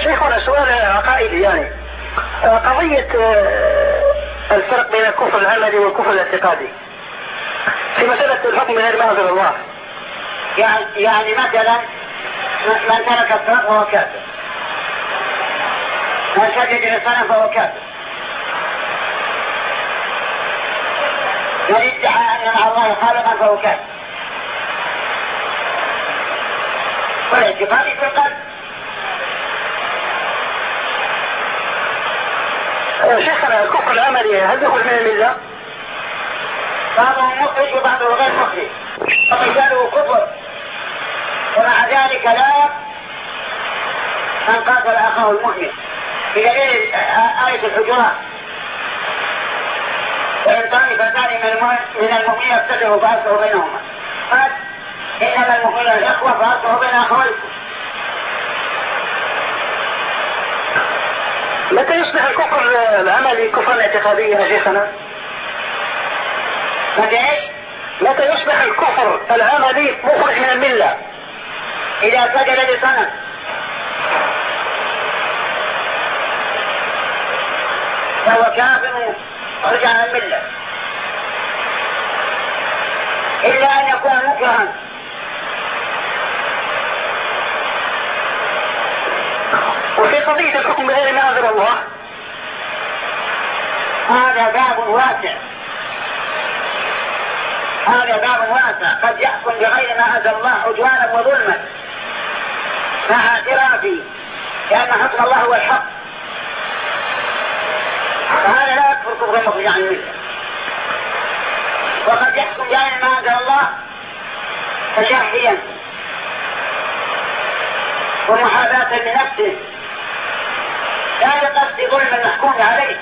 شيخنا سؤال عقائدي يعني قضية الفرق بين الكفر العملي والكفر الاعتقادي في مسألة الحكم غير ما أنزل الله. يعني مثلا من ترك الصلاة فهو كافر، من سجد للصنم فهو كافر، من ادعى أن مع الله خالقا فهو كافر. والاعتقاد في القلب. شيخنا الكفر العملي هل يخرج من الملة؟ بعضهم مخرج وبعضه غير مخرج، وقتاله كفر، ومع ذلك لا من قاتل أخاه المؤمن بدليل آية الحجرات: وإن طائفتان من المؤمنين اقتتلوا فأصلحوا بينهما، قال إنما المؤمنون إخوة فأصلحوا بين أخويكم. متى يصبح الكفر العملي كفرا اعتقاديا يا شيخنا؟ متى يصبح الكفر العملي مخرج من الملة؟ إذا سجد لصنم فهو كافر ورجع عن الملة، إلا أن يكون مكرها. وفي قضية الحكم بغير ما أنزل الله هذا باب واسع، هذا باب واسع. قد يحكم بغير ما أنزل الله عدوانا وظلما مع اعترافه لأن حكم الله هو الحق، فهذا لا يكفر كفرا مخرجا عن الملة. وقد يحكم بغير ما أنزل الله تشهيا ومحاباة لنفسه لا لقصد ظلم المحكوم عليه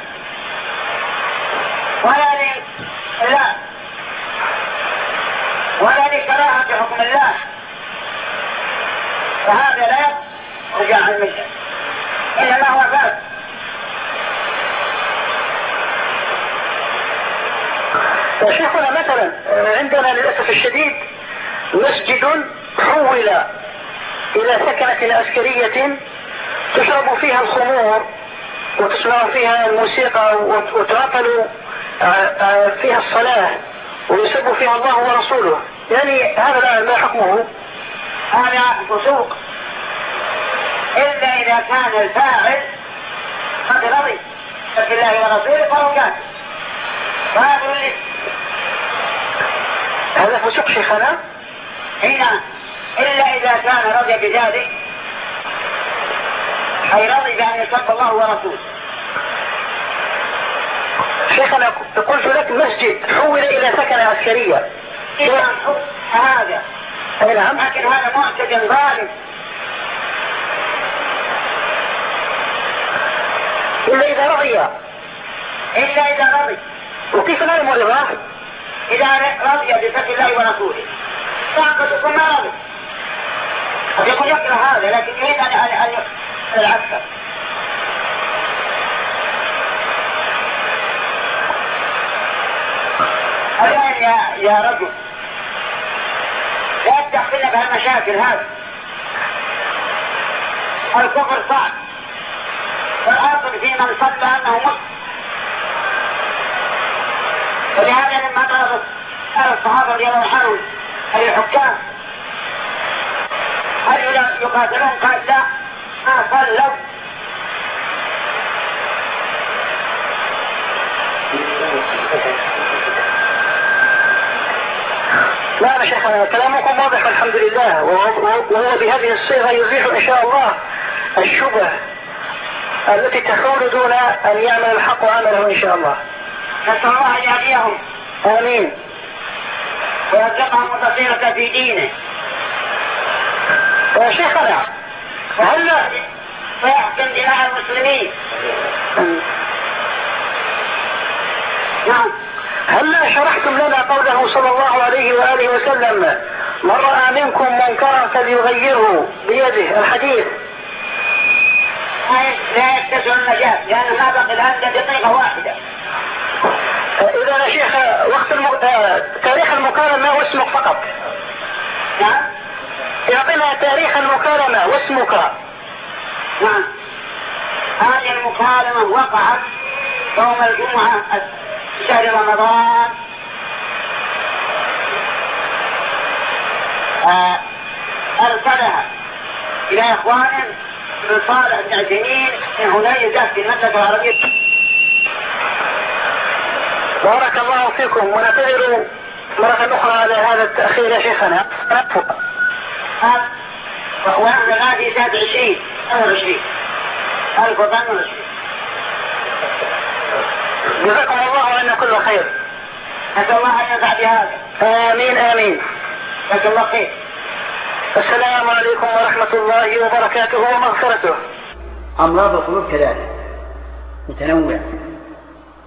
ولا لكراهة حكم الله، فهذا لا يرجع عن الملة، إنما هو فاسد. شيخنا مثلا عندنا للأسف الشديد مسجد حول إلى سكنة عسكرية تشرب فيها الخمور وتسمع فيها الموسيقى وتعطل فيها الصلاة ويسب فيها الله ورسوله، يعني هذا ما حكمه؟ هذا فسوق، إلا إذا كان الفاعل قد رضي بالله ورسوله فهو كافر. هذا فسوق شيخنا؟ هنا إلا إذا كان رضي بذلك، أي رضي بأن يسب الله ورسوله. شيخنا قلت لك مسجد حول إلى سكنة عسكرية، هذا نعم، لكن هذا معتد ظالم. إلا إذا رضي. وكيف لا يمرضه؟ إذا رضي بسب الله ورسوله فقد يكون ما رضي، قد يكون يكره هذا لكن يريد أن العسكر. الآن يا رجل لا تدخلنا بهالمشاكل هذه. الكفر صعب، والأصل في من صلى أنه مسلم، ولهذا لما قال الصحابة رضي الله عنهم الحكام هل يقاتلون؟ قال لا، ما صلوا. لا يا شيخنا كلامكم واضح الحمد لله، وهو بهذه الصيغة يزيح إن شاء الله الشبه التي تحول دون أن يعمل الحق عمله إن شاء الله. نسأل الله أن يهديهم. آمين. ويرزقهم البصيرة في دينه. يا شيخنا هل ويحكم دماء المسلمين. نعم. هل شرحتم لنا قوله صلى الله عليه وآله وسلم: من رأى منكم منكرا فليغيره بيده، الحديث؟ لا يكتسر النجاة لأنه ما بقي الآن دقيقة واحدة. إذا يا شيخ وقت تاريخ المكالمة واسمك فقط. نعم. يعطينا تاريخ المكالمة واسمك. نعم. هذه المكالمة وقعت يوم الجمعة شهر رمضان أرسلها إلى إخوان من صالح بن عثيمين من هنيزة في المملكة العربية. بارك الله فيكم، ونعتذر مرة أخرى على هذا التأخير يا شيخنا. ونحن الآن في سنة 20 جزاكم الله عنا كل خير. نسأل الله أن ينفع بهذا. آمين آمين. جزاك الله خير. السلام عليكم ورحمة الله وبركاته ومغفرته. أمراض القلوب كذلك متنوعة،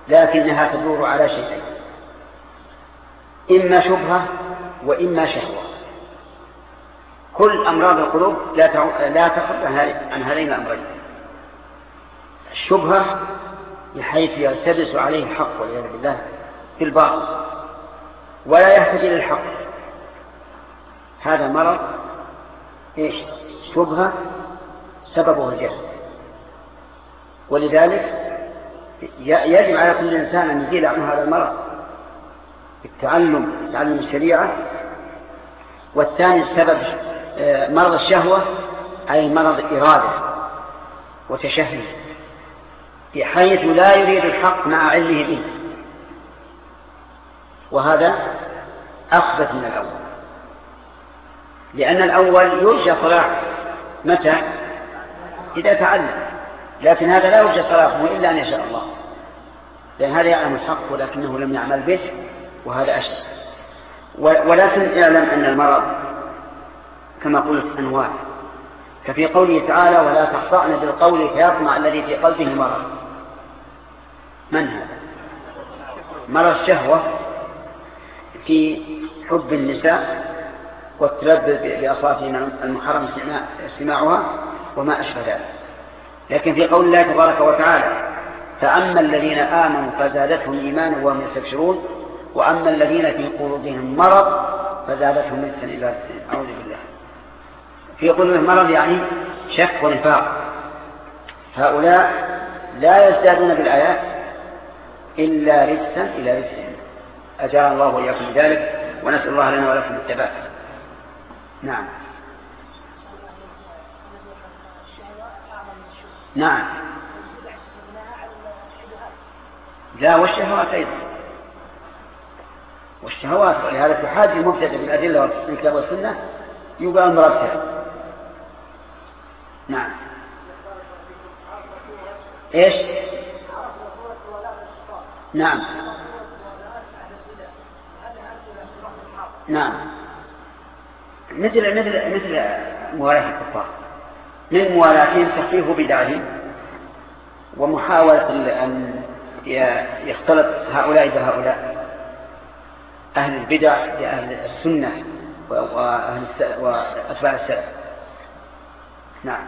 لكنها تدور على شيئين: إما شبهة وإما شهوة. كل أمراض القلوب لا تخرج عن هذين الأمرين: الشبهة بحيث يلتبس عليه الحق والعياذ بالله في الباطل ولا يهتدي للحق، هذا مرض ايش؟ شبهة سببه الجهل. ولذلك يجب على كل إنسان أن يزيل عنه هذا المرض بالتعلم الشريعة. والثاني السبب مرض الشهوة، أي مرض إرادة وتشهي بحيث لا يريد الحق مع علمه به، وهذا أخبث من الأول، لأن الأول يرجى صلاحه متى؟ إذا تعلم، لكن هذا لا يرجى صلاحه إلا أن يشاء الله، لأن هذا يعلم الحق ولكنه لم يعمل به، وهذا أشد. ولكن اعلم أن المرض كما قلت أنواع، ففي قوله تعالى: ولا تخطأن بالقول فيطمع الذي في قلبه مرض. من هذا؟ مرض الشهوة في حب النساء والتلذذ بأصواتهن المحرم استماعها وما أشبه ذلك. لكن في قول الله تبارك وتعالى: فأما الذين آمنوا فزادتهم إيمانا وهم يستبشرون وأما الذين في قلوبهم مرض فزادتهم رجسا إلى رجسهم. أعوذ بالله. في قلوبهم مرض يعني شك ونفاق. هؤلاء لا يزدادون بالآيات إلا رجسا إلى رجسهم. أجعل الله وإياكم بذلك، ونسأل الله لنا ولكم الثبات. نعم نعم. لا، والشهوات أيضا، والشهوات، ولهذا تحاج المبتدأ بالأدلة والكتاب والسنة يقال مرتب. نعم. ايش؟ نعم نعم. مثل موالاة الكفار، من موالاتهم تخفيف بدعهم ومحاولة أن يختلط هؤلاء بهؤلاء، أهل البدع بأهل السنة وأتباع السلف. نعم.